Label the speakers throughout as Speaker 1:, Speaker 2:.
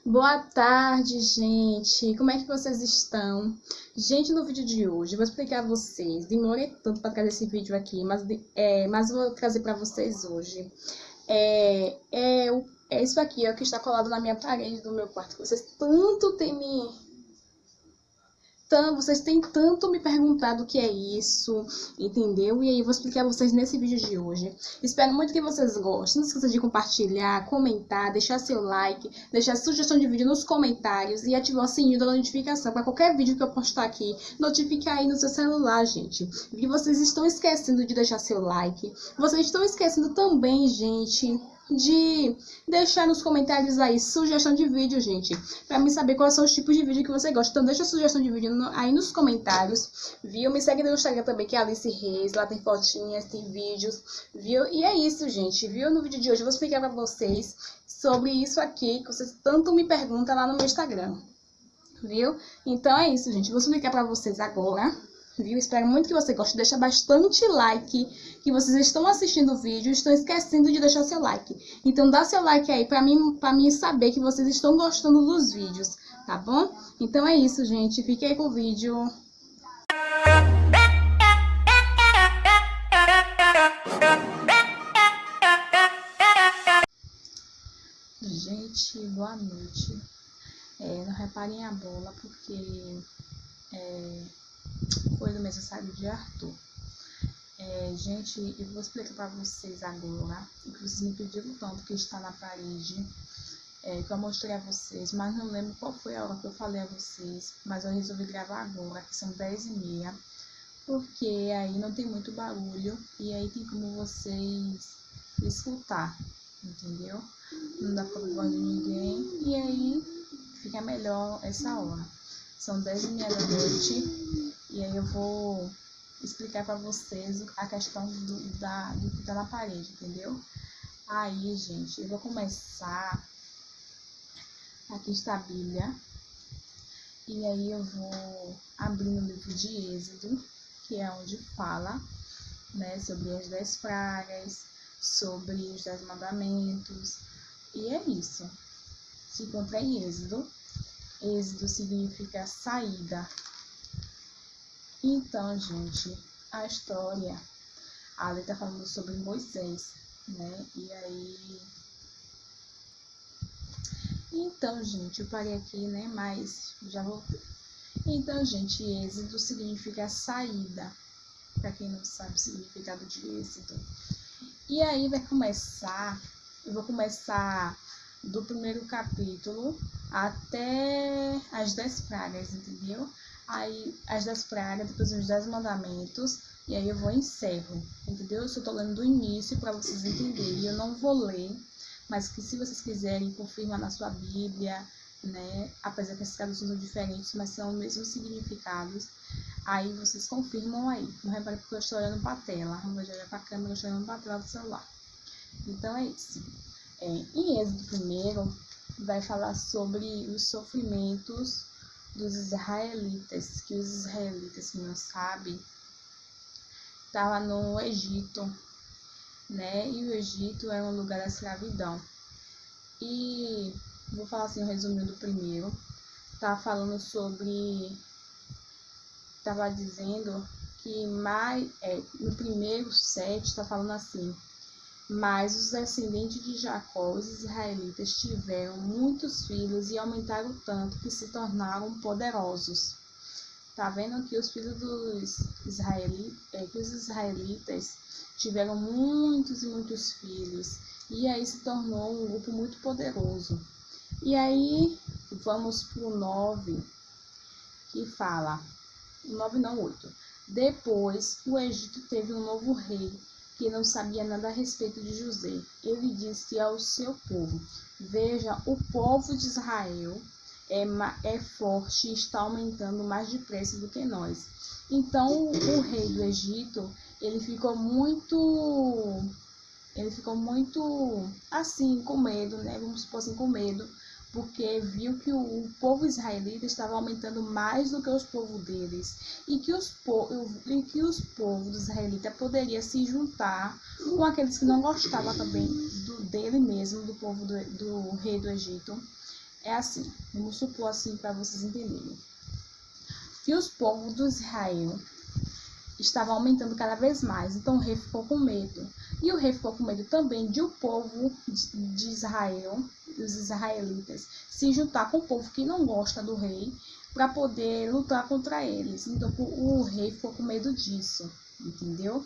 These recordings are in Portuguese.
Speaker 1: Boa tarde, gente. Como é que vocês estão? Gente, no vídeo de hoje eu vou explicar a vocês. Demorei tanto para trazer esse vídeo aqui, mas vou trazer para vocês hoje. É isso aqui, ó, que está colado na minha parede do meu quarto. Vocês têm tanto me perguntado o que é isso, entendeu? E aí eu vou explicar a vocês nesse vídeo de hoje. Espero muito que vocês gostem. Não esqueça de compartilhar, comentar, deixar seu like, deixar sugestão de vídeo nos comentários e ativar o sininho da notificação para qualquer vídeo que eu postar aqui notificar aí no seu celular, gente. E vocês estão esquecendo de deixar seu like. Vocês estão esquecendo também, gente, de deixar nos comentários aí sugestão de vídeo, gente, pra mim saber quais são os tipos de vídeo que você gosta. Então deixa a sugestão de vídeo aí nos comentários, viu? Me segue no Instagram também, que é Alice Reis, lá tem fotinhas, tem vídeos, viu? E é isso, gente, viu? No vídeo de hoje eu vou explicar pra vocês sobre isso aqui, que vocês tanto me perguntam lá no meu Instagram, viu? Então é isso, gente, vou explicar pra vocês agora, viu? Espero muito que você goste. Deixa bastante like, que vocês estão assistindo o vídeo e estão esquecendo de deixar seu like. Então dá seu like aí pra mim saber que vocês estão gostando dos vídeos, tá bom? Então é isso, gente. Fique aí com o vídeo. Gente, boa noite. Não reparem a bola porque foi do aniversário de Arthur. Gente, eu vou explicar para vocês agora, o que vocês me pediram tanto que está na parede, que eu mostrei a vocês, mas não lembro qual foi a hora que eu falei a vocês, mas eu resolvi gravar agora, que são 10h30, porque aí não tem muito barulho e aí tem como vocês escutar, entendeu? Não dá para ouvir voz de ninguém e aí fica melhor essa hora. São 10h30 da noite e aí eu vou explicar para vocês a questão do que tá na parede, entendeu? Aí, gente, eu vou começar. Aqui está a Bíblia. E aí eu vou abrir no livro de Êxodo, que é onde fala, né, sobre as 10 pragas, sobre os 10 mandamentos. E é isso. Se encontra em Êxodo. Êxodo significa saída. Então, gente, a história, a lei tá falando sobre Moisés, né? E aí... Então, gente, eu parei aqui, né? Mas já voltei. Então, gente, êxodo significa saída. Pra quem não sabe o significado de êxodo. E aí eu vou começar do primeiro capítulo até as 10 pragas, entendeu? Aí as 10 pragas, depois os 10 mandamentos, e aí eu vou encerro, entendeu? Eu só tô lendo do início para vocês entenderem. Eu não vou ler, mas que se vocês quiserem, confirma na sua Bíblia, né? Apesar que as traduções são diferentes, mas são os mesmos significados. Aí vocês confirmam aí. Não repare porque eu estou olhando para a tela. Não vou olhar para a câmera, eu estou olhando para a tela do celular. Então é isso. Em Êxodo primeiro, vai falar sobre os sofrimentos dos israelitas, que os israelitas, que não sabem, estavam no Egito, né? E o Egito era um lugar da escravidão. E vou falar assim, o resumo do primeiro. Estava dizendo que no primeiro 7 está falando assim: mas os descendentes de Jacó, os israelitas, tiveram muitos filhos e aumentaram tanto que se tornaram poderosos. Tá vendo que os filhos dos israelitas tiveram muitos e muitos filhos. E aí se tornou um grupo muito poderoso. E aí vamos para o 9, que fala, 9 não, 8. Depois o Egito teve um novo rei, que não sabia nada a respeito de José. Ele disse ao seu povo: veja, o povo de Israel é forte e está aumentando mais depressa do que nós. Então o rei do Egito, ele ficou muito assim, com medo, né? Vamos supor assim, com medo, porque viu que o povo israelita estava aumentando mais do que os povos deles, e que os povos dos israelitas poderiam se juntar com aqueles que não gostavam também dele mesmo, do povo do rei do Egito, é assim, vamos supor assim para vocês entenderem. Que os povos do Israel estavam aumentando cada vez mais, então o rei ficou com medo. E o rei ficou com medo também de o povo de Israel, os israelitas, se juntar com o povo que não gosta do rei para poder lutar contra eles. Então o rei ficou com medo disso, entendeu?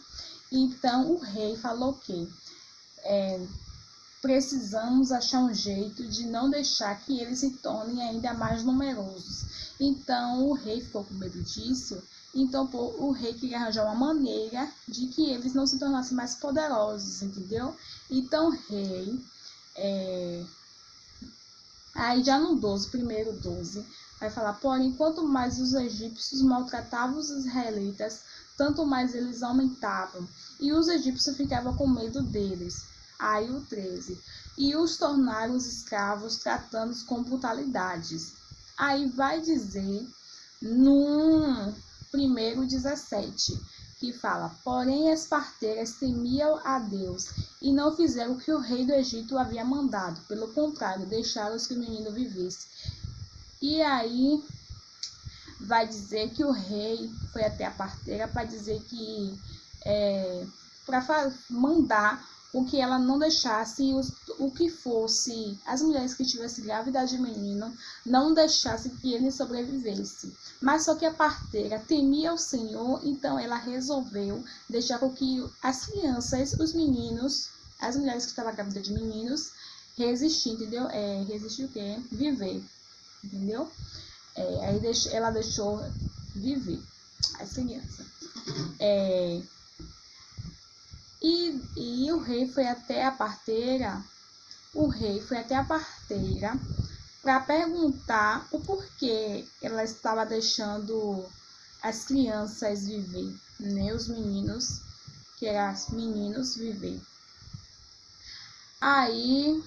Speaker 1: Então o rei falou que precisamos achar um jeito de não deixar que eles se tornem ainda mais numerosos. Então o rei ficou com medo disso. Então o rei queria arranjar uma maneira de que eles não se tornassem mais poderosos, entendeu? Então o rei, aí já no 12, primeiro 12, vai falar: porém, quanto mais os egípcios maltratavam os israelitas, tanto mais eles aumentavam, e os egípcios ficavam com medo deles. Aí o 13, e os tornaram os escravos, tratando-os com brutalidades. Aí vai dizer no primeiro 17, que fala: porém as parteiras temiam a Deus e não fizeram o que o rei do Egito havia mandado, pelo contrário, deixaram que o menino vivesse. E aí vai dizer que o rei foi até a parteira para dizer que para mandar o que ela não deixasse o que fosse as mulheres que tivessem grávida de menino, não deixasse que ele sobrevivesse. Mas só que a parteira temia o Senhor, então ela resolveu deixar com que as crianças, os meninos, as mulheres que estavam grávidas de meninos, resistir, entendeu? Resistir o quê? Viver, entendeu? Aí ela deixou viver as crianças. E o rei foi até a parteira. O rei foi até a parteira para perguntar o porquê ela estava deixando as crianças viver, né? Os meninos, que eram os meninos, viver. Aí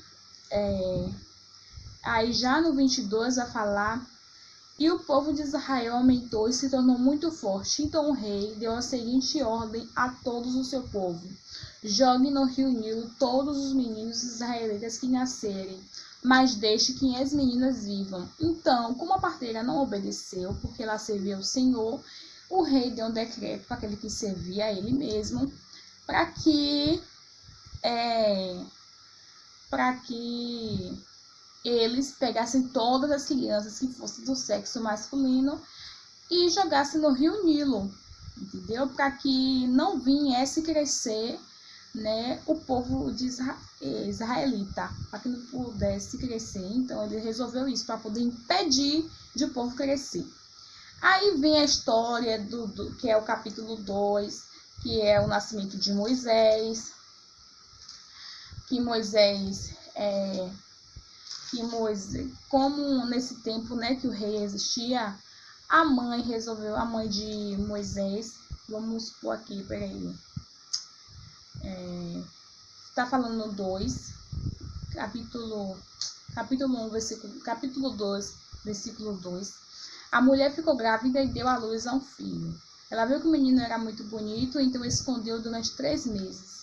Speaker 1: já no 22 vai falar: e o povo de Israel aumentou e se tornou muito forte. Então o rei deu a seguinte ordem a todos o seu povo: jogue no rio Nilo todos os meninos israelitas que nascerem, mas deixe que as meninas vivam. Então, como a parteira não obedeceu, porque ela servia ao Senhor, o rei deu um decreto para aquele que servia a ele mesmo, para que eles pegassem todas as crianças que fossem do sexo masculino e jogassem no rio Nilo, entendeu? Para que não viesse crescer, né, o povo de israelita, para que não pudesse crescer. Então ele resolveu isso para poder impedir de o povo crescer. Aí vem a história que é o capítulo 2, que é o nascimento de Moisés, que Moisés, como nesse tempo, né, que o rei existia, a mãe de Moisés, vamos pôr aqui, peraí, tá falando no 2, capítulo 1, capítulo 2, versículo 2, a mulher ficou grávida e deu à luz a um filho. Ela viu que o menino era muito bonito, então escondeu durante 3 meses.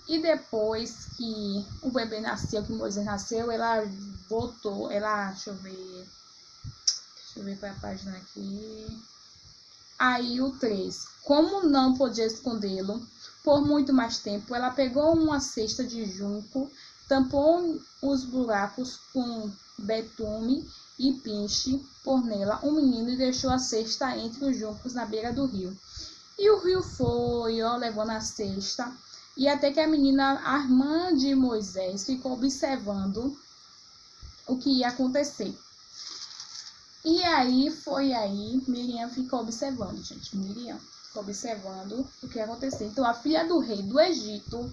Speaker 1: E depois que o bebê nasceu, que Moisés nasceu, ela botou, deixa eu ver para a página aqui. Aí o 3, como não podia escondê-lo por muito mais tempo, ela pegou uma cesta de junco, tampou os buracos com betume e pinche por nela um menino e deixou a cesta entre os juncos na beira do rio. E o rio foi, levando a cesta, e até que a menina, a irmã de Moisés, ficou observando o que ia acontecer. E aí, Miriam ficou observando, gente. Miriam ficou observando o que ia acontecer. Então, a filha do rei do Egito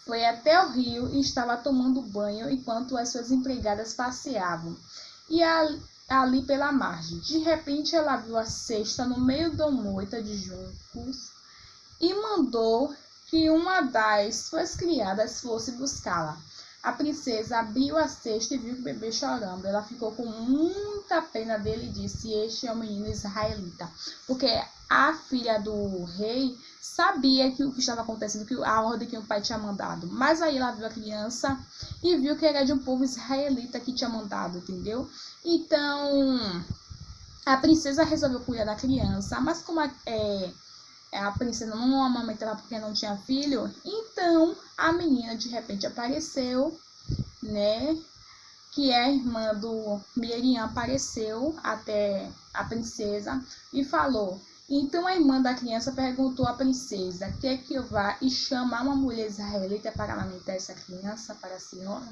Speaker 1: foi até o rio e estava tomando banho enquanto as suas empregadas passeavam. E ali pela margem, de repente, ela viu a cesta no meio da moita de juncos e mandou que uma das suas criadas fosse buscá-la. A princesa abriu a cesta e viu o bebê chorando. Ela ficou com muita pena dele e disse: este é o menino israelita. Porque a filha do rei sabia que o que estava acontecendo, que a ordem que o pai tinha mandado. Mas aí ela viu a criança e viu que era de um povo israelita que tinha mandado, entendeu? Então, a princesa resolveu cuidar da criança, mas como a princesa não amamentava porque não tinha filho, então a menina de repente apareceu, né? Que é a irmã do Miriam apareceu até a princesa e falou. Então a irmã da criança perguntou à princesa: quer que eu vá e chamar uma mulher israelita para amamentar essa criança para a senhora?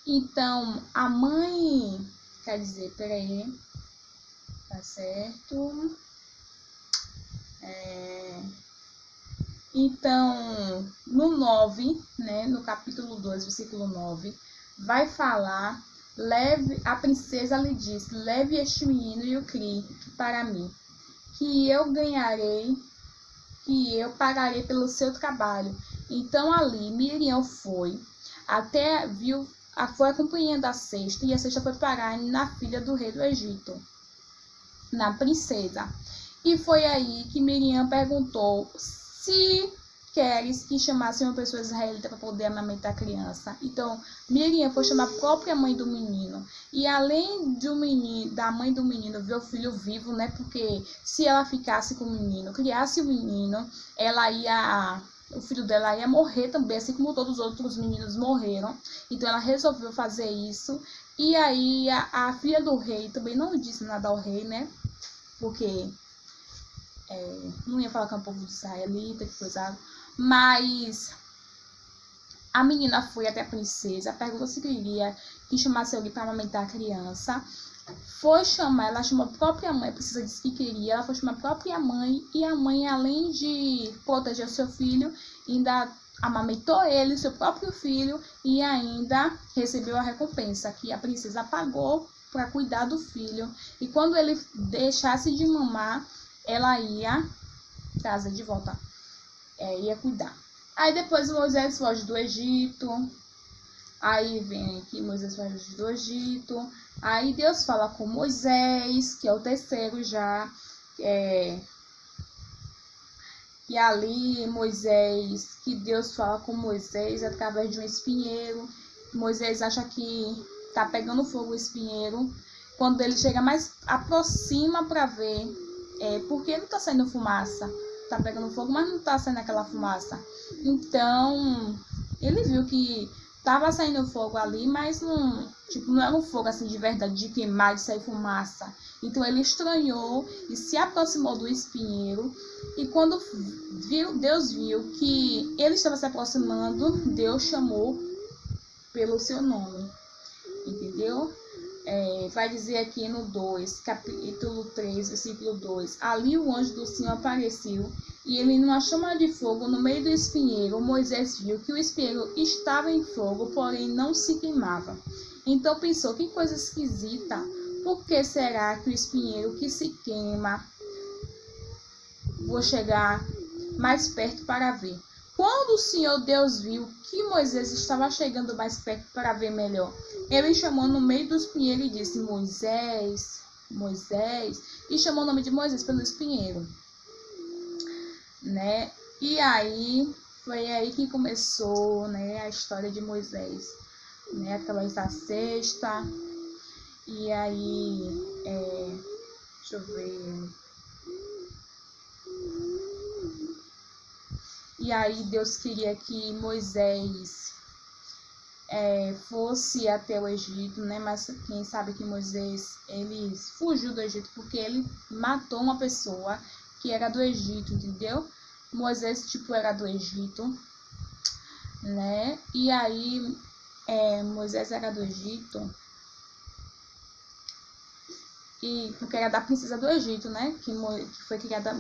Speaker 1: Então a mãe, quer dizer, peraí, tá certo? Então, no 9, né, no capítulo 2, versículo 9, vai falar, a princesa lhe disse, leve este menino e o crie para mim, que eu ganharei, que eu pagarei pelo seu trabalho. Então ali Miriam foi, foi acompanhando a cesta, e a cesta foi parar na filha do rei do Egito, na princesa. E foi aí que Miriam perguntou se queres que chamasse uma pessoa israelita para poder amamentar a criança. Então, Miriam foi chamar a própria mãe do menino. E além da mãe do menino ver o filho vivo, né? Porque se ela ficasse com o menino, criasse o menino, o filho dela ia morrer também, assim como todos os outros meninos morreram. Então, ela resolveu fazer isso. E aí, a filha do rei também não disse nada ao rei, né? Porque não ia falar com o povo israelita, que coisa. Mas a menina foi até a princesa, perguntou se queria que chamasse alguém para amamentar a criança. Foi chamar, ela chamou a própria mãe, a princesa disse que queria, ela foi chamar a própria mãe, e a mãe, além de proteger o seu filho, ainda amamentou ele, seu próprio filho, e ainda recebeu a recompensa que a princesa pagou para cuidar do filho. E quando ele deixasse de mamar, ela ia trazer de volta, ia cuidar. Aí depois Moisés foge do Egito. Aí vem aqui, Moisés foge do Egito. Aí Deus fala com Moisés, que é o terceiro já. E ali Moisés, que Deus fala com Moisés através de um espinheiro. Moisés acha que tá pegando fogo o espinheiro. Quando ele chega mais, aproxima para ver, porque não tá saindo fumaça. Tá pegando fogo, mas não tá saindo aquela fumaça. Então, ele viu que tava saindo fogo ali, mas não era um fogo assim de verdade, de queimar, de sair fumaça. Então ele estranhou e se aproximou do espinheiro. E quando Deus viu que ele estava se aproximando, Deus chamou pelo seu nome. Entendeu? Vai dizer aqui no 2, capítulo 3, versículo 2. Ali o anjo do Senhor apareceu, e ele, numa chama de fogo no meio do espinheiro, Moisés viu que o espinheiro estava em fogo, porém não se queimava. Então pensou, que coisa esquisita, por que será que o espinheiro que se queima? Vou chegar mais perto para ver. Quando o Senhor Deus viu que Moisés estava chegando mais perto para ver melhor, ele chamou no meio do espinheiro e disse, Moisés, Moisés, e chamou o nome de Moisés pelo espinheiro, né? E aí, foi aí que começou, né, a história de Moisés, né, através da cesta. E aí, deixa eu ver... E aí Deus queria que Moisés fosse até o Egito, né? Mas quem sabe que Moisés, ele fugiu do Egito porque ele matou uma pessoa que era do Egito, entendeu? Moisés, era do Egito, né? E aí, Moisés era do Egito, e porque era da princesa do Egito, né? Que foi criada,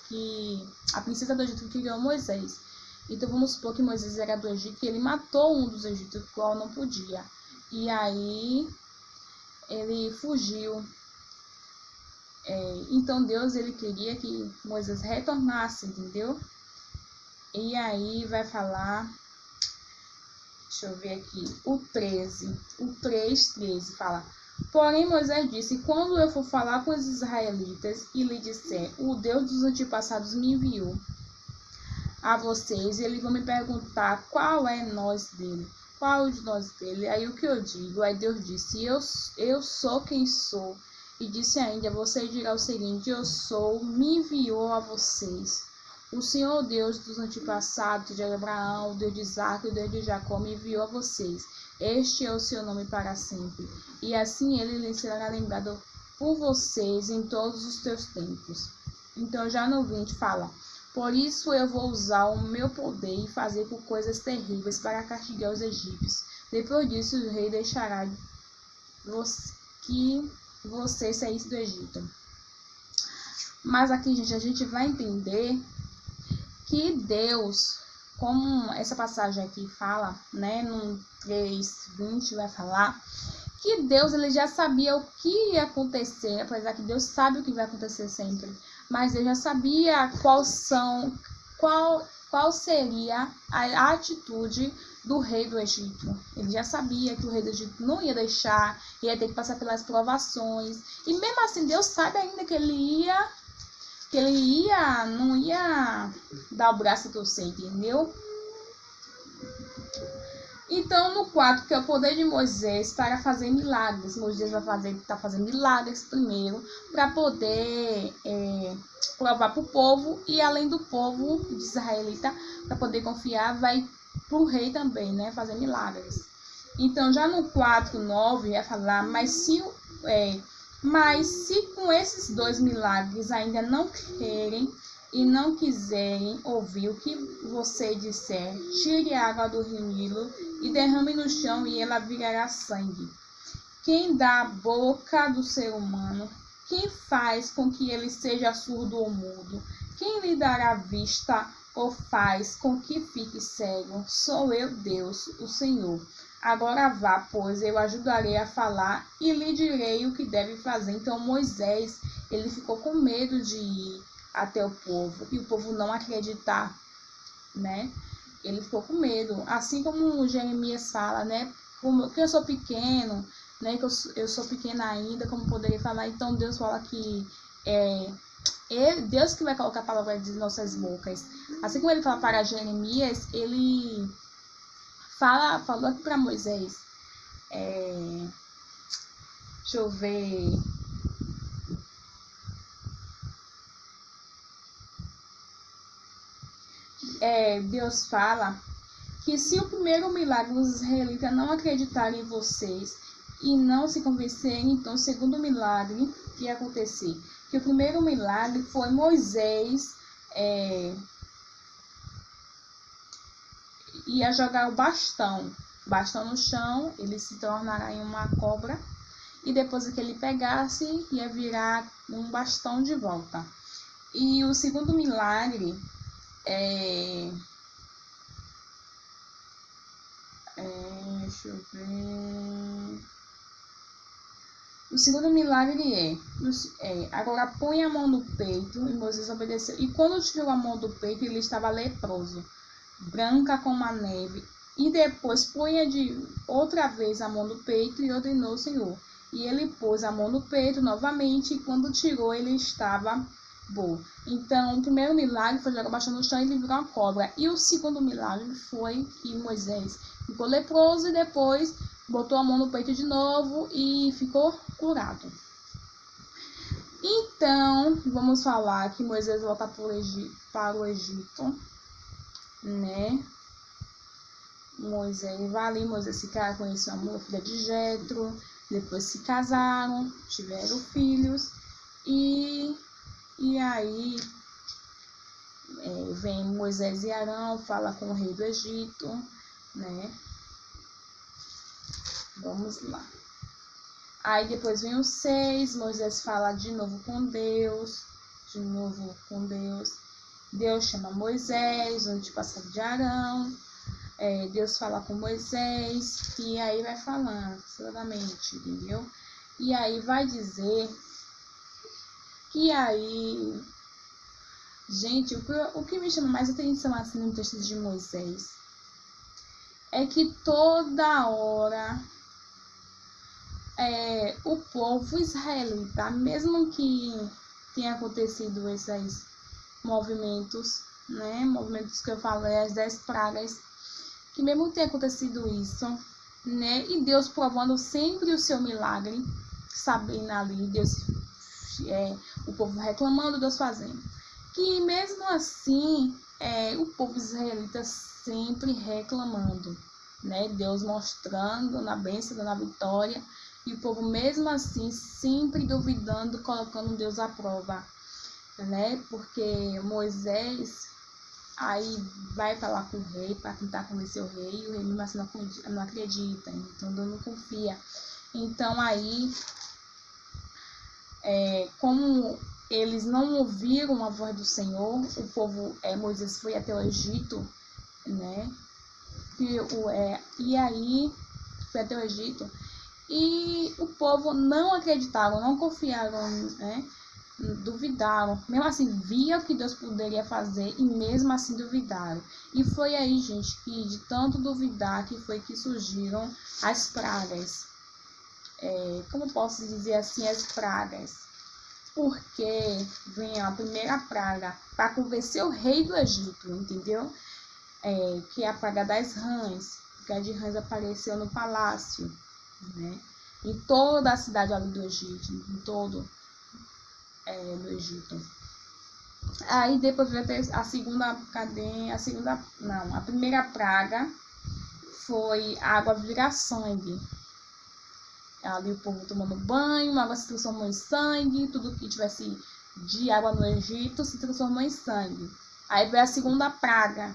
Speaker 1: que a princesa do Egito criou Moisés. Então vamos supor que Moisés era do Egito e ele matou um dos egípcios, qual não podia. E aí ele fugiu. Então Deus, ele queria que Moisés retornasse, entendeu? E aí vai falar, deixa eu ver aqui, o 3:13 fala: porém Moisés disse, quando eu for falar com os israelitas e lhe disser, o Deus dos antepassados me enviou, a vocês e eles vão me perguntar qual é nós dele. Qual os nós dele? Aí o que eu digo? Aí Deus disse, eu sou quem sou. E disse ainda, você dirá o seguinte, eu sou, me enviou a vocês. O Senhor Deus dos antepassados de Abraão, o Deus de Isaac, o Deus de Jacó, me enviou a vocês. Este é o seu nome para sempre. E assim ele lhe será lembrado por vocês em todos os teus tempos. Então já no 20 fala, por isso eu vou usar o meu poder e fazer por coisas terríveis para castigar os egípcios. Depois disso o rei deixará que você saísse do Egito. Mas aqui, gente, a gente vai entender que Deus, como essa passagem aqui fala, né, no 3:20 vai falar, que Deus ele já sabia o que ia acontecer, apesar que Deus sabe o que vai acontecer sempre, mas ele já sabia qual seria a atitude do rei do Egito. Ele já sabia que o rei do Egito não ia deixar, ia ter que passar pelas provações, e mesmo assim Deus sabe ainda que ele não ia dar o braço a torcer, entendeu? Então, no 4, que é o poder de Moisés para fazer milagres. Moisés tá fazendo milagres primeiro, para poder provar para o povo, e além do povo de israelita, para poder confiar, vai para o rei também, né, fazer milagres. Então, já no 4:9, vai falar, mas se com esses 2 milagres ainda não querem e não quiserem ouvir o que você disser, tire a água do rio Nilo e derrame no chão e ela virará sangue. Quem dá a boca do ser humano? Quem faz com que ele seja surdo ou mudo? Quem lhe dará vista ou faz com que fique cego? Sou eu, Deus, o Senhor. Agora vá, pois eu ajudarei a falar e lhe direi o que deve fazer. Então Moisés, ele ficou com medo de ir até o povo e o povo não acreditar, né? Ele ficou com medo, assim como Jeremias fala, né? Que eu sou pequeno, né? Que eu sou pequena ainda, como poderia falar. Então Deus fala que Deus que vai colocar a palavra de nossas bocas. Assim como ele fala para Jeremias, ele falou aqui para Moisés. Deixa eu ver. Deus fala que se o primeiro milagre os israelitas não acreditarem em vocês e não se convencerem, então o segundo milagre que ia acontecer. Que o primeiro milagre foi Moisés ia jogar o bastão no chão, ele se tornará em uma cobra, e depois que ele pegasse, ia virar um bastão de volta. E o segundo milagre deixa eu ver. O segundo milagre agora põe a mão no peito, e Moisés obedeceu. E quando tirou a mão do peito, ele estava leproso, branca como a neve. E depois ponha outra vez a mão no peito e ordenou o Senhor. E ele pôs a mão no peito novamente, e quando tirou, ele estava bom. Então, o primeiro milagre foi jogar bastante no chão e ele virou uma cobra. E o segundo milagre foi que Moisés ficou leproso e depois botou a mão no peito de novo e ficou curado. Então, vamos falar que Moisés volta para o Egito, né? Moisés vai ali, Moisés conheceu a mulher, filha de Jetro, depois se casaram, tiveram filhos, e aí vem Moisés e Arão, fala com o rei do Egito, né? Vamos lá. Aí depois vem o 6, Moisés fala de novo com Deus, Deus chama Moisés, antepassado de Arão. Deus fala com Moisés, e aí vai falando, seguramente, entendeu? E aí vai dizer que aí, gente, o que me chama mais atenção assim no texto de Moisés é que toda hora o povo israelita, mesmo que tenha acontecido esses movimentos, né? Movimentos que eu falei, as 10 pragas, que mesmo tenha acontecido isso, né? E Deus provando sempre o seu milagre, sabendo ali, Deus, o povo reclamando, Deus fazendo. Que mesmo assim, o povo israelita sempre reclamando, né? Deus mostrando na bênção, na vitória, e o povo mesmo assim sempre duvidando, colocando Deus à prova, né? Porque Moisés aí vai falar com o rei para tentar convencer o rei, e o rei mesmo assim não acredita, então Deus não confia. Então aí, como eles não ouviram a voz do Senhor, o povo, Moisés foi até o Egito, né? E aí foi até o Egito, e o povo não acreditaram, não confiaram, né? Duvidaram, mesmo assim via o que Deus poderia fazer e mesmo assim duvidaram. E foi aí, gente, que de tanto duvidar que foi que surgiram as pragas. Como posso dizer assim, as pragas? Porque vem a primeira praga para convencer o rei do Egito, entendeu? Que é a praga das rãs, porque a de rãs apareceu no palácio, né? Em toda a cidade ali do Egito, em todo no Egito. Aí depois vai ter a segunda cadeia, a primeira praga foi a água virar sangue. Ali o povo tomando banho, a água se transformou em sangue, tudo que tivesse de água no Egito se transformou em sangue. Aí veio a segunda praga,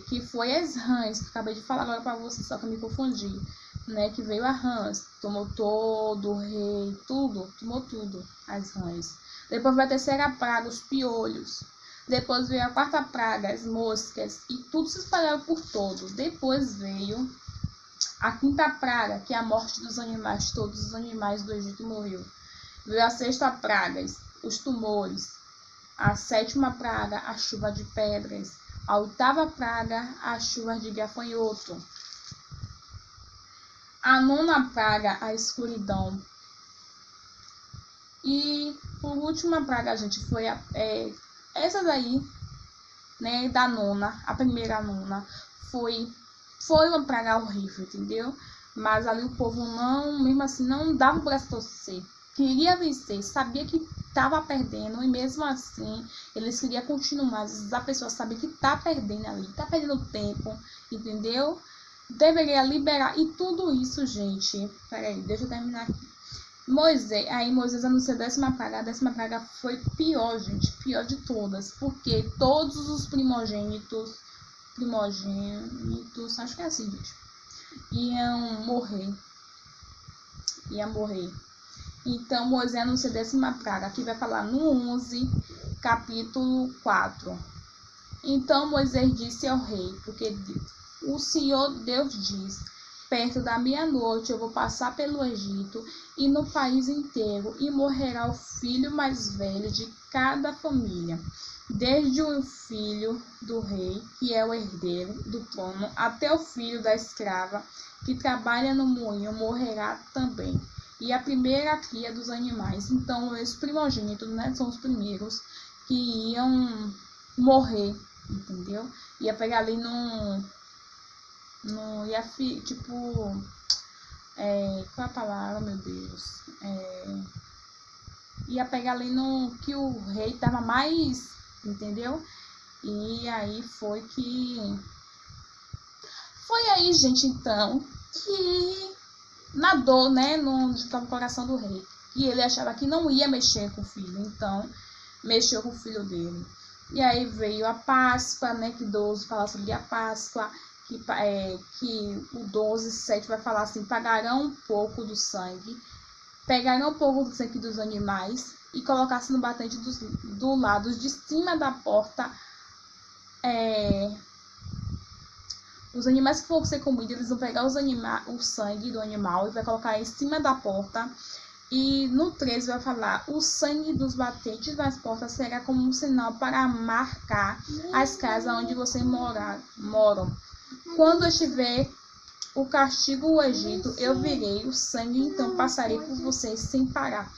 Speaker 1: que foi as rãs, que eu acabei de falar agora para vocês, só que eu me confundi, né? Que veio a rãs, tomou todo o rei, tomou tudo, as rãs. Depois veio a terceira praga, os piolhos. Depois veio a quarta praga, as moscas, e tudo se espalhava por todo. Depois veio a quinta praga, que é a morte dos animais, todos os animais do Egito morreram. Veio a sexta praga, os tumores. A sétima praga, a chuva de pedras. A oitava praga, a chuva de gafanhoto. A nona praga, a escuridão. E por última praga, gente, foi essa daí, né, da nona, a primeira nona, foi uma praga horrível, entendeu? Mas ali o povo não, mesmo assim, não dava o braço a torcer. Queria vencer, sabia que estava perdendo, e mesmo assim, eles queriam continuar. Às vezes a pessoa sabe que está perdendo ali, está perdendo tempo, entendeu? Deveria liberar, e tudo isso, gente, peraí, deixa eu terminar aqui. Moisés anunciou a décima praga foi pior, gente, pior de todas, porque todos os primogênitos, acho que é assim, gente, iam morrer. Então, Moisés anuncia a décima praga, aqui vai falar no 11, capítulo 4. Então, Moisés disse ao rei, porque o Senhor Deus diz: perto da meia-noite eu vou passar pelo Egito e no país inteiro, e morrerá o filho mais velho de cada família, desde o filho do rei, que é o herdeiro do trono, até o filho da escrava, que trabalha no moinho, morrerá também. E a primeira cria dos animais. Então, os primogênitos, né, são os primeiros que iam morrer, entendeu? Ia pegar ali tipo, qual é a palavra, meu Deus? Ia pegar ali no que o rei tava mais, entendeu? E aí foi aí, gente, então, que nadou, né, no coração do rei. E ele achava que não ia mexer com o filho, então mexeu com o filho dele. E aí veio a Páscoa, né, que 12 fala sobre a Páscoa, que o 12:7 vai falar assim: pagarão um pouco do sangue, pegarão um pouco do sangue dos animais e colocasse no batente do lado de cima da porta. Os animais que for ser comidos, eles vão pegar o sangue do animal e vai colocar em cima da porta. E no 13 vai falar: o sangue dos batentes das portas será como um sinal para marcar as casas onde vocês moram. Quando eu tiver o castigo o Egito, eu virei o sangue, então passarei por vocês sem parar,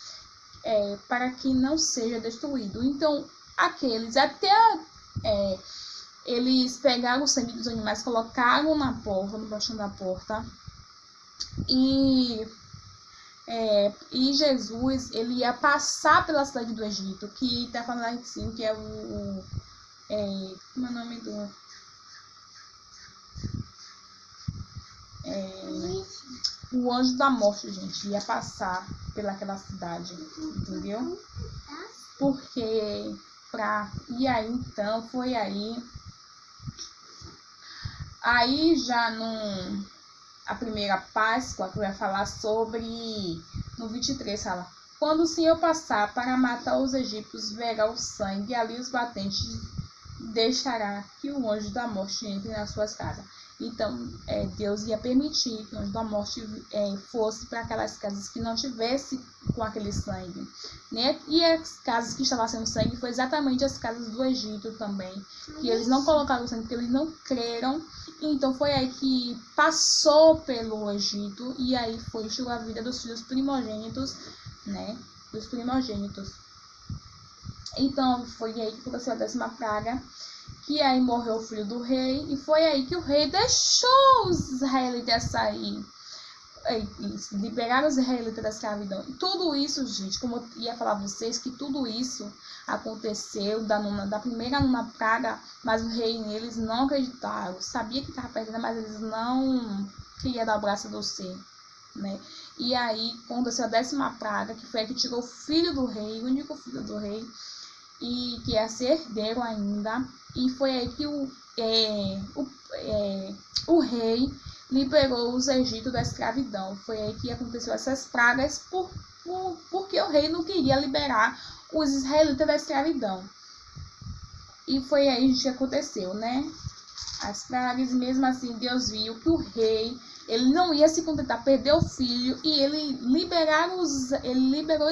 Speaker 1: para que não seja destruído. Então, aqueles até eles pegaram o sangue dos animais, colocaram na porta, no baixo da porta, e Jesus, ele ia passar pela cidade do Egito, que está falando assim, que é como é o nome do... o anjo da morte, gente, ia passar pelaquela cidade, entendeu? Porque e aí, então, foi aí já a primeira Páscoa, que eu ia falar sobre, no 23, fala: quando o Senhor passar para matar os egípcios, verá o sangue, e ali os batentes deixará que o anjo da morte entre nas suas casas. Então, Deus ia permitir que o anjo da morte fosse para aquelas casas que não tivesse com aquele sangue, né? E as casas que estavam sem sangue foi exatamente as casas do Egito também, que eles não colocaram sangue porque eles não creram. Então foi aí que passou pelo Egito, e aí foi enxugar a vida dos filhos primogênitos, né? Dos primogênitos. Então foi aí que aconteceu a 10ª praga, que aí morreu o filho do rei, e foi aí que o rei deixou os israelitas sair, liberaram os israelitas da escravidão. E tudo isso, gente, como eu ia falar pra vocês, que tudo isso aconteceu da primeira nona praga, mas o rei neles não acreditaram, sabia que estava perdendo, mas eles não queriam dar o braço a torcer, né? E aí aconteceu a 10ª praga, que foi a que tirou o filho do rei, o único filho do rei, e que ia ser herdeiro ainda, e foi aí que o rei liberou os egípcios da escravidão. Foi aí que aconteceu essas pragas, porque o rei não queria liberar os israelitas da escravidão. E foi aí que aconteceu, né? As pragas, e mesmo assim Deus viu que o rei, ele não ia se contentar, perdeu o filho, e ele liberou os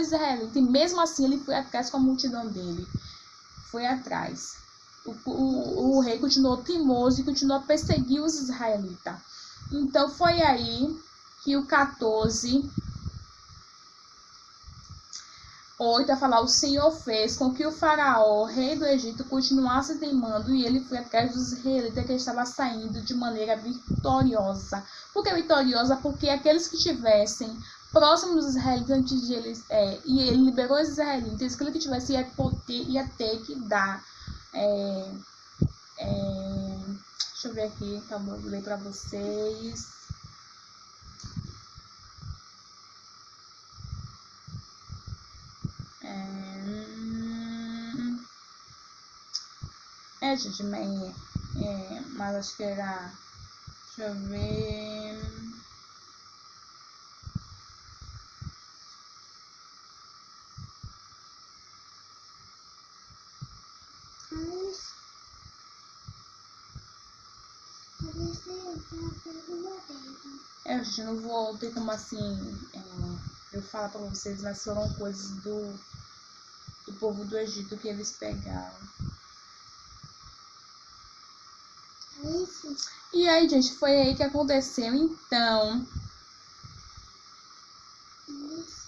Speaker 1: israelitas, e mesmo assim ele foi atrás com a multidão dele. Foi atrás. O rei continuou teimoso e continuou a perseguir os israelitas. Então foi aí que o 14:8 a falar: o Senhor fez com que o faraó, rei do Egito, continuasse teimando, e ele foi atrás dos israelitas que estavam saindo de maneira vitoriosa. Por que vitoriosa? Porque aqueles que estivessem próximos dos israelitas antes de eles, e ele liberou os israelitas, aquele que tivesse ia ter que dar. Deixa eu ver aqui, tá bom, vou ler para vocês. Gente, mas acho que era. Deixa eu ver. Gente, não vou ter como assim eu falar para vocês, mas foram coisas do povo do Egito que eles pegaram. E aí, gente, foi aí que aconteceu.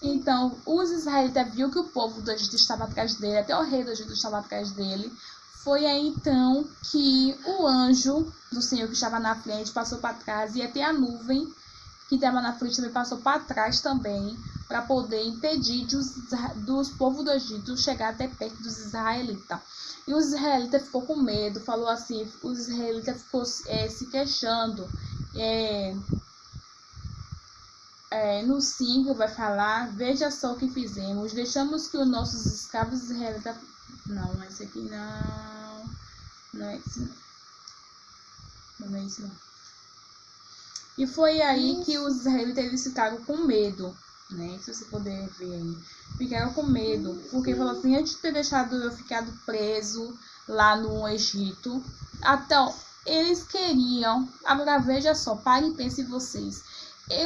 Speaker 1: Então os israelitas viu que o povo do Egito estava atrás dele, até o rei do Egito estava atrás dele. Foi aí então que o anjo do Senhor que estava na frente passou para trás, e até a nuvem que estava na frente também passou para trás também, para poder impedir dos povos do Egito chegar até perto dos israelitas. E os israelitas ficou com medo, falou assim, os israelitas ficou se queixando. No 5 vai falar: veja só o que fizemos, deixamos que os nossos escravos israelitas... Não, esse aqui não. Não é esse não. Não é esse não. E foi aí que os israelitas eles ficaram com medo, né? Se você puder ver aí. Ficaram com medo, porque falou assim: antes de ter deixado eu ficado preso lá no Egito, então eles queriam... Agora veja só, parem e pensem vocês.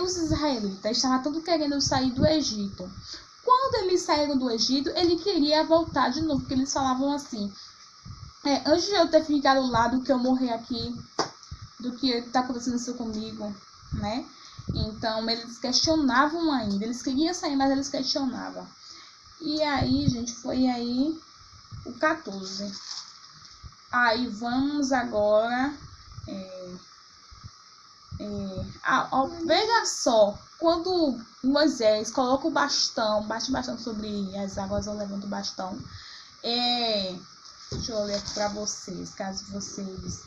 Speaker 1: Os israelitas estavam todos querendo sair do Egito. Quando eles saíram do Egito, ele queria voltar de novo, porque eles falavam assim: antes de eu ter ficado lá, do que eu morrer aqui, do que está acontecendo isso comigo, né? Então eles questionavam ainda, eles queriam sair, mas eles questionavam. E aí, gente, foi aí o 14. Aí vamos agora. Veja só, quando Moisés coloca o bastão, bate o bastão sobre as águas ou levanta o bastão. Deixa eu ler aqui para vocês, caso vocês.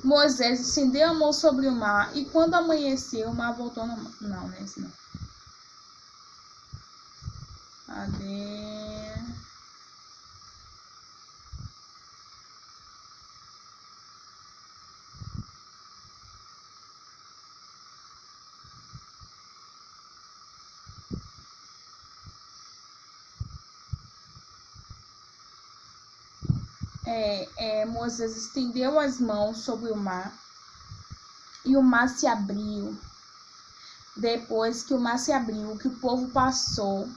Speaker 1: Moisés estendeu a mão sobre o mar e quando amanheceu, o mar voltou no mar. Não, não é esse não. Cadê? Moisés estendeu as mãos sobre o mar e o mar se abriu. Depois que o mar se abriu, que o povo passou,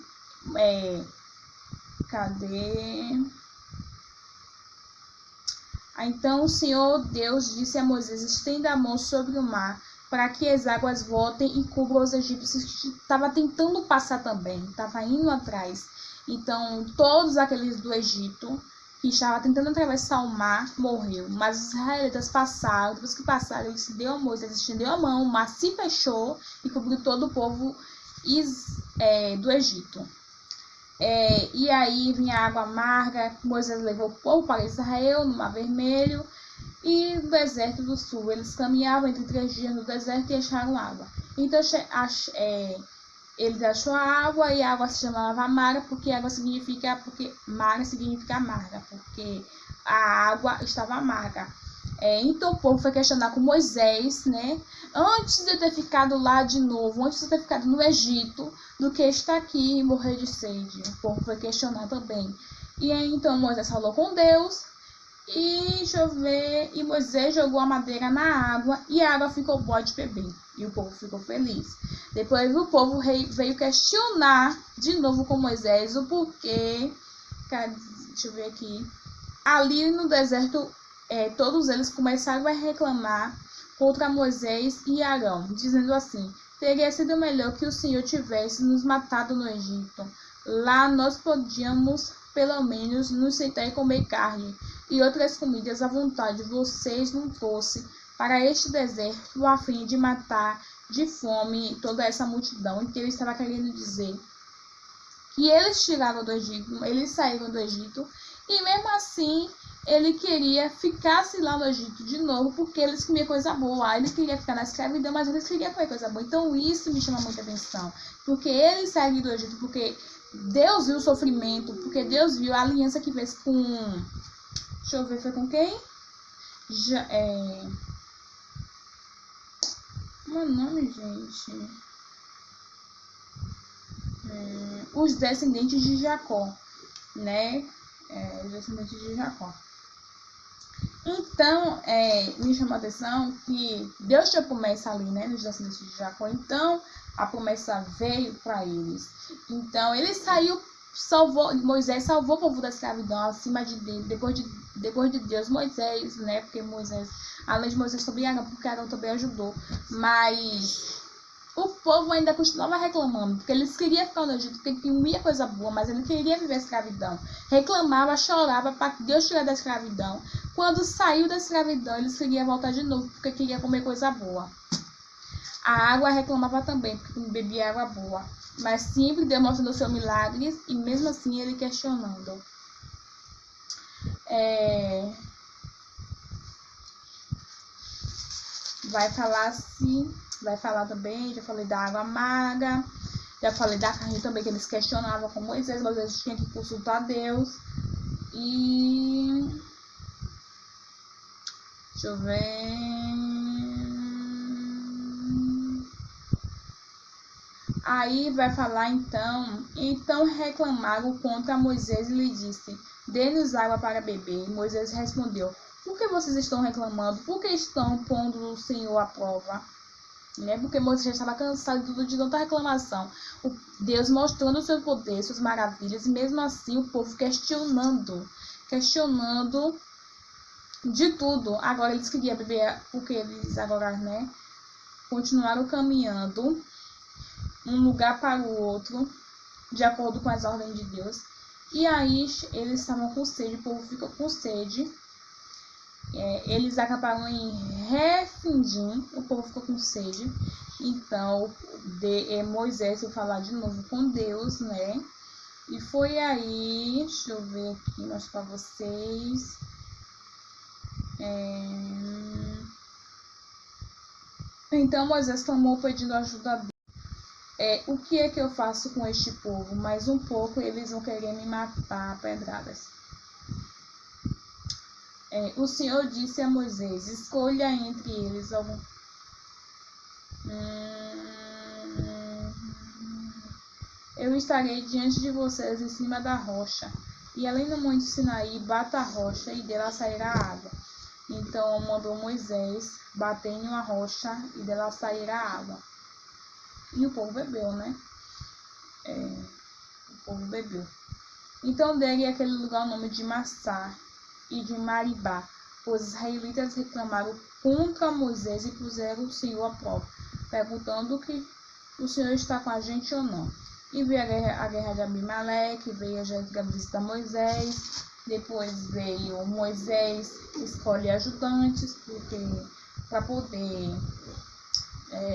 Speaker 1: Então o Senhor Deus disse a Moisés: estenda a mão sobre o mar, para que as águas voltem e cubram os egípcios que estavam tentando passar também, estavam indo atrás. Então todos aqueles do Egito que estavam tentando atravessar o mar morreu, mas os israelitas passaram. Depois que passaram, ele estendeu a Moisés, estendeu a mão, o mar se fechou e cobriu todo o povo do Egito. E aí vinha a água amarga. Moisés levou o povo para Israel no Mar Vermelho e no deserto do sul. Eles caminhavam entre 3 dias no deserto e acharam água. Então ele achou a água e a água se chamava Mara, porque Mara significa amarga, porque a água estava amarga. Então o povo foi questionar com Moisés, né? Antes de eu ter ficado lá de novo, antes de eu ter ficado no Egito, do que estar aqui e morrer de sede. O povo foi questionar também. E aí então Moisés falou com Deus e Moisés jogou a madeira na água e a água ficou boa de beber. E o povo ficou feliz. Depois o povo veio questionar de novo com Moisés o porquê. Deixa eu ver aqui. Ali no deserto, todos eles começaram a reclamar contra Moisés e Arão, dizendo assim: teria sido melhor que o Senhor tivesse nos matado no Egito. Lá nós podíamos, pelo menos, nos sentar e comer carne e outras comidas à vontade. Vocês não fossem para este deserto a fim de matar de fome toda essa multidão. Em que ele estava querendo dizer que eles tiraram do Egito, eles saíram do Egito, e mesmo assim ele queria ficar-se lá no Egito de novo, porque eles comiam coisa boa. Ele queria ficar na escravidão, mas eles queriam comer coisa boa. Então isso me chama muita atenção, porque eles saíram do Egito, porque Deus viu o sofrimento, porque Deus viu a aliança que fez com... Deixa eu ver, foi com quem? Como é o nome, gente? Os descendentes de Jacó, né? Os descendentes de Jacó. Então, me chamou a atenção que Deus tinha promessa ali, né? Nos descendentes de Jacó. Então, a promessa veio para eles. Então, ele saiu, Moisés salvou o povo da escravidão acima de Deus, depois de Deus, Moisés, né? Porque Moisés, além de Moisés, também Arão, porque Arão também ajudou. Mas o povo ainda continuava reclamando, porque eles queriam ficar no Egito, porque comia coisa boa, mas ele queria viver a escravidão. Reclamava, chorava para que Deus tirar da escravidão. Quando saiu da escravidão, eles queriam voltar de novo, porque queria comer coisa boa. A água reclamava também, porque não bebia água boa. Mas sempre Deus mostrando o seu milagre, e mesmo assim ele questionando. Vai falar também, já falei da água amarga, já falei da carne também, que eles questionavam com Moisés, mas eles tinham que consultar Deus. E deixa eu ver. Aí vai falar então reclamaram contra Moisés e lhe disse: dê-nos água para beber. E Moisés respondeu: por que vocês estão reclamando? Por que estão pondo o Senhor à prova? Porque Moisés já estava cansado de tanta reclamação. Deus mostrando o seu poder, suas maravilhas, e mesmo assim o povo questionando de tudo. Agora eles queriam beber, porque eles agora, continuaram caminhando um lugar para o outro, de acordo com as ordens de Deus. E aí eles estavam com sede, o povo ficou com sede. Eles acabaram em Refidim, o povo ficou com sede. Então Moisés foi falar de novo com Deus, né? E foi aí, deixa eu ver aqui, mostrar para vocês. Então Moisés clamou pedindo ajuda a Deus. O que é que eu faço com este povo? Mais um pouco eles vão querer me matar a pedradas. O Senhor disse a Moisés: escolha entre eles algum. Eu estarei diante de vocês em cima da rocha, e além do monte Sinaí, bata a rocha, e dela sairá água. Então mandou Moisés bater em uma rocha, e dela sairá água. E o povo bebeu, né? O povo bebeu. Então dei aquele lugar o nome de Massá e de Maribá, pois os israelitas reclamaram contra Moisés e puseram o Senhor à prova, perguntando que o Senhor está com a gente ou não. E veio a guerra de Abimeleque, veio a Jetro visitar Moisés, depois veio Moisés escolher ajudantes, porque para poder,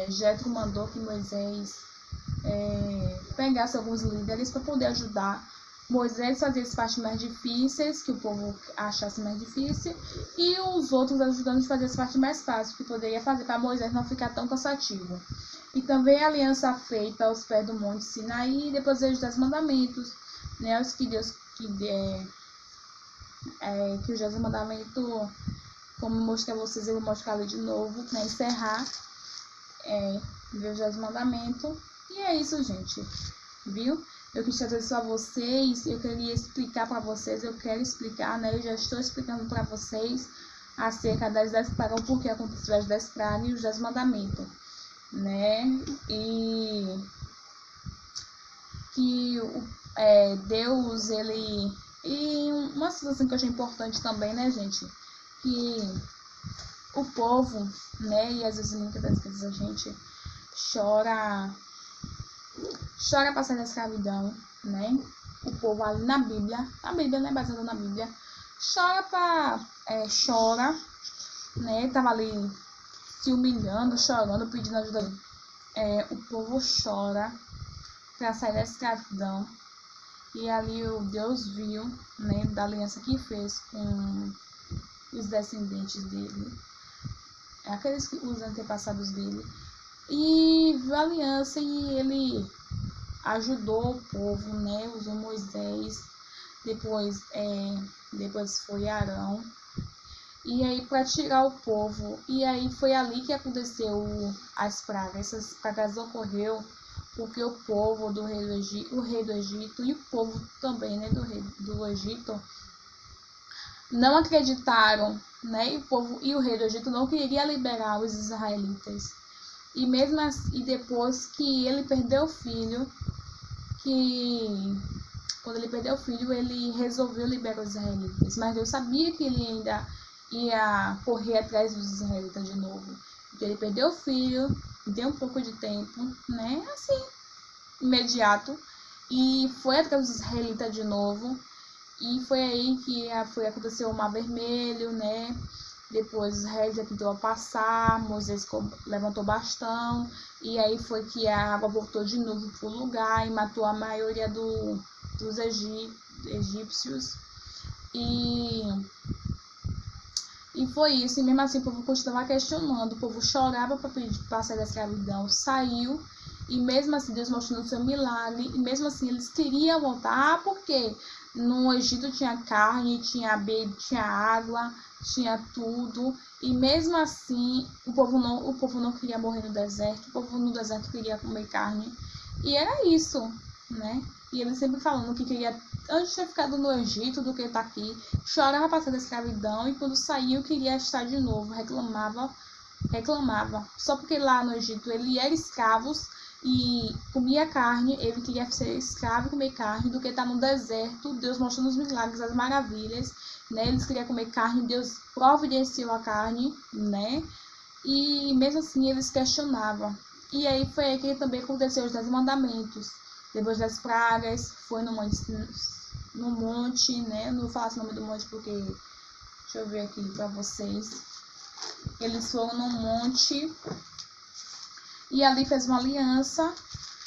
Speaker 1: Jetro mandou que Moisés pegasse alguns líderes para poder ajudar Moisés a fazer as partes mais difíceis, que o povo achasse mais difícil, e os outros ajudando a fazer as partes mais fáceis, que poderia fazer para Moisés não ficar tão cansativo. E também a aliança feita aos pés do monte Sinaí, e depois os 10 mandamentos, né, os que Deus que os 10 mandamentos, como eu mostrei a vocês, eu vou mostrar ali de novo, para encerrar, ver os 10 mandamentos. E é isso, gente, viu? Eu quis trazer isso a vocês, eu queria explicar para vocês, eu quero explicar, né? Eu já estou explicando para vocês acerca das 10 pragas, o porquê aconteceu as 10 pragas e os 10 mandamentos, né? E que Deus, ele... E uma situação que eu achei importante também, né, gente? Que o povo, né, e às vezes muitas vezes a gente chora para sair da escravidão, né? O povo ali na Bíblia, né, baseada na Bíblia, chora, né? Tava ali se humilhando, chorando, pedindo ajuda. O povo chora para sair da escravidão. E ali o Deus viu, né, da aliança que fez com os descendentes dele, aqueles que os antepassados dele, e viu a aliança e ele ajudou o povo, né? Usou Moisés, depois foi Arão, e aí para tirar o povo. E aí foi ali que aconteceu as pragas. Essas pragas ocorreu porque o povo do rei do Egito e o povo também, né, do rei do Egito não acreditaram, né? E o rei do Egito não queria liberar os israelitas. E mesmo assim, depois que ele perdeu o filho, quando ele perdeu o filho, ele resolveu liberar os israelitas. Mas Deus sabia que ele ainda ia correr atrás dos israelitas de novo. Porque ele perdeu o filho, deu um pouco de tempo, né? Assim, imediato. E foi atrás dos israelitas de novo. E foi aí que aconteceu o Mar Vermelho, né? Depois Israel já tentou passar, Moisés levantou o bastão, e aí foi que a água voltou de novo para o lugar e matou a maioria dos egípcios. E foi isso, e mesmo assim o povo continuava questionando, o povo chorava para sair da escravidão, saiu, e mesmo assim Deus mostrando o seu milagre, e mesmo assim eles queriam voltar, porque no Egito tinha carne, tinha água, tinha tudo, e mesmo assim o povo não queria morrer no deserto, o povo no deserto queria comer carne, e era isso, né? E ele sempre falando que queria, antes de ter ficado no Egito do que estar aqui, chorava para sair da escravidão, e quando saiu queria estar de novo, reclamava, só porque lá no Egito ele era escravo e comia carne, ele queria ser escravo e comer carne, do que estar no deserto, Deus mostrando os milagres, as maravilhas, né? Eles queriam comer carne, Deus providenciou a carne, né? E mesmo assim eles questionavam. E aí foi aí que também aconteceu os 10 mandamentos, Depois das pragas, foi no monte, né? Não faço o nome do monte porque... Deixa eu ver aqui pra vocês. Eles foram no monte e ali fez uma aliança.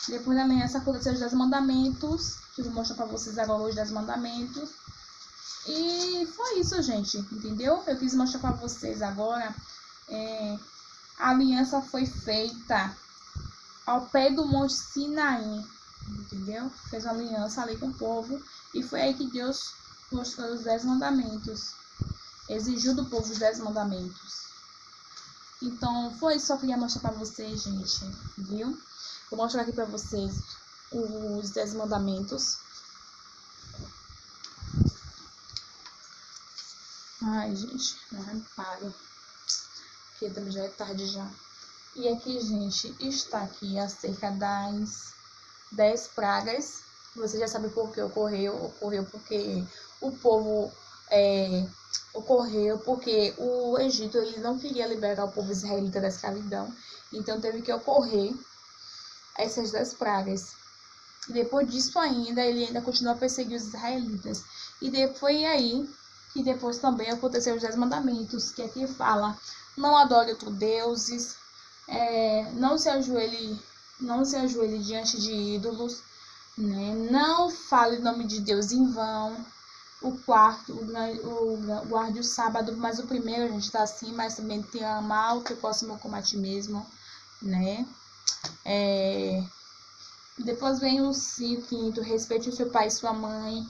Speaker 1: Depois da aliança aconteceu os 10 mandamentos, que eu vou mostrar pra vocês agora os 10 mandamentos. E foi isso, gente, entendeu? Eu quis mostrar pra vocês agora. A aliança foi feita ao pé do Monte Sinaí, entendeu? Fez uma aliança ali com o povo. E foi aí que Deus mostrou os 10 mandamentos. Exigiu do povo os 10 mandamentos. Então, foi isso que eu queria mostrar pra vocês, gente, viu? Vou mostrar aqui pra vocês os 10 mandamentos. Ai, gente, não reparo, porque também já é tarde já. E aqui, gente, está aqui acerca das 10 pragas. Você já sabe por que ocorreu. Ocorreu porque o povo... ocorreu porque o Egito ele não queria liberar o povo israelita da escravidão. Então teve que ocorrer essas 10 pragas. E depois disso ainda, ele ainda continuou a perseguir os israelitas. E foi aí que depois também aconteceu os 10 mandamentos, que aqui fala: não adore outros deuses, não se ajoelhe diante de ídolos, né? Não fale o nome de Deus em vão. O quarto, guarde o sábado, mas o primeiro a gente tá assim, mas também tem amar o teu próximo como a ti mesmo, né? Depois vem o quinto, respeite o seu pai e sua mãe.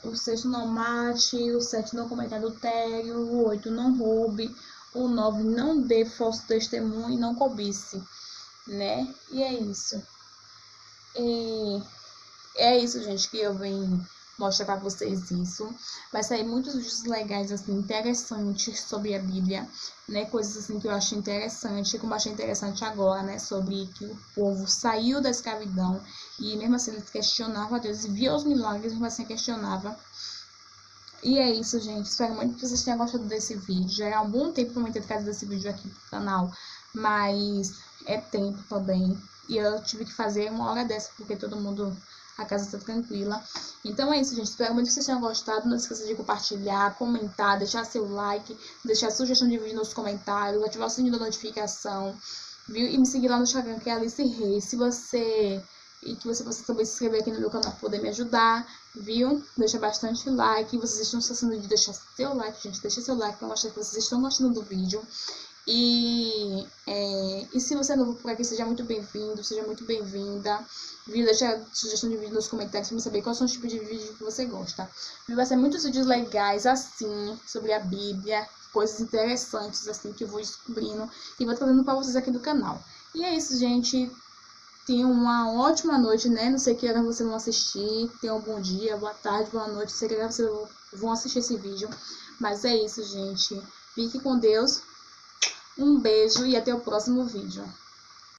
Speaker 1: O sexto, não mate. O 7, não cometa adultério. O 8, não roube. O 9, não dê falso testemunho e não cobice, né? E é isso. É isso, gente, que eu venho mostrar pra vocês isso. Vai sair muitos vídeos legais, assim, interessantes sobre a Bíblia, né? Coisas assim que eu achei interessante, como eu achei interessante agora, né? Sobre que o povo saiu da escravidão e mesmo assim eles questionavam a Deus e via os milagres, mesmo assim questionava. E é isso, gente. Espero muito que vocês tenham gostado desse vídeo. Já é há um bom tempo que eu tentei trazer esse vídeo aqui pro canal, mas é tempo também. E eu tive que fazer uma hora dessa, porque todo mundo... A casa tá tranquila. Então é isso, gente. Espero muito que vocês tenham gostado. Não esqueça de compartilhar, comentar, deixar seu like, deixar sugestão de vídeo nos comentários, ativar o sininho da notificação, viu? E me seguir lá no Instagram, que é Alice Reis. E que você possa também se inscrever aqui no meu canal para poder me ajudar, viu? Deixa bastante like. Vocês estão esquecendo de deixar seu like, gente. Deixa seu like para mostrar que vocês estão gostando do vídeo. E se você é novo por aqui, seja muito bem-vindo, seja muito bem-vinda. Deixa sugestão de vídeo nos comentários para me saber quais são os tipos de vídeo que você gosta. Vai ser muitos vídeos legais assim, sobre a Bíblia, coisas interessantes assim que eu vou descobrindo e vou trazendo para vocês aqui do canal. E é isso, gente. Tenham uma ótima noite, né? Não sei que hora vocês vão assistir. Tenham um bom dia, boa tarde, boa noite. Não sei que hora vocês vão assistir esse vídeo. Mas é isso, gente. Fique com Deus. Um beijo e até o próximo vídeo.